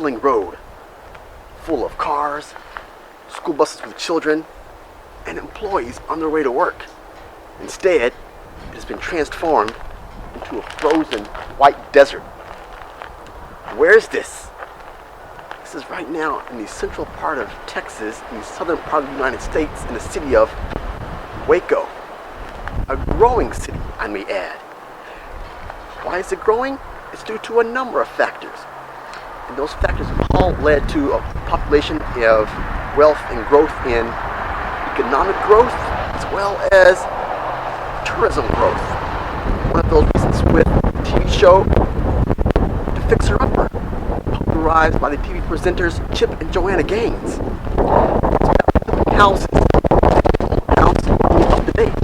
bustling road full of cars, school buses with children, and employees on their way to work. Instead, it has been transformed into a frozen white desert. Where is this? This is right now in the central part of Texas, in the southern part of the United States, in the city of Waco. A growing city, I may add. Why is it growing? It's due to a number of factors. And those factors have all led to a population of wealth and growth in economic growth, as well as tourism growth. One of those reasons with the TV show The Fixer Upper, popularized by the TV presenters Chip and Joanna Gaines. It's about houses, up to date.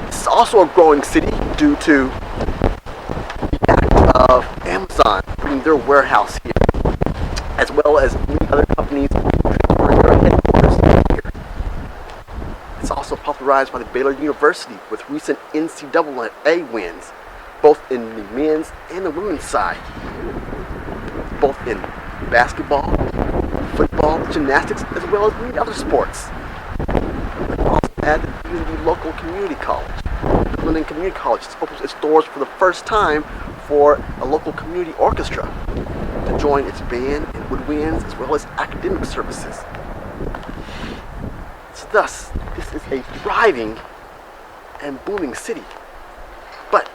This is also a growing city due to the act of Amazon bringing their warehouse here, as well as many other companies transferring their headquarters here. It's also popularized by the Baylor University with recent NCAA wins, both in the men's and the women's side, both in basketball, football, gymnastics, as well as many other sports. Also add the local community college. Cleveland Community College opens its doors for the first time for a local community orchestra to join its band and woodwinds, as well as academic services. So thus, this is a thriving and booming city. But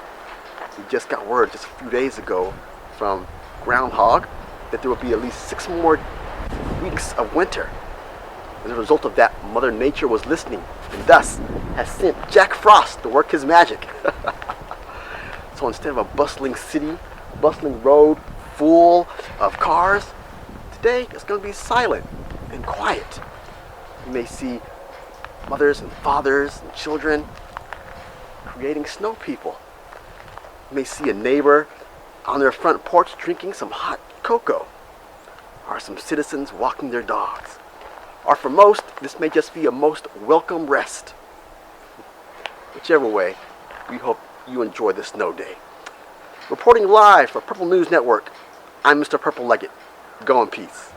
we just got word just a few days ago from Groundhog that there will be at least 6 more weeks of winter. As a result of that, Mother Nature was listening and thus has sent Jack Frost to work his magic. So instead of a bustling city, bustling road full of cars, today it's going to be silent and quiet. You may see mothers and fathers and children creating snow people. You may see a neighbor on their front porch drinking some hot cocoa, or some citizens walking their dogs. Or for most, this may just be a most welcome rest. Whichever way, we hope you enjoy this snow day. Reporting live for Purple News Network, I'm Mr. Purple Leggett. Go in peace.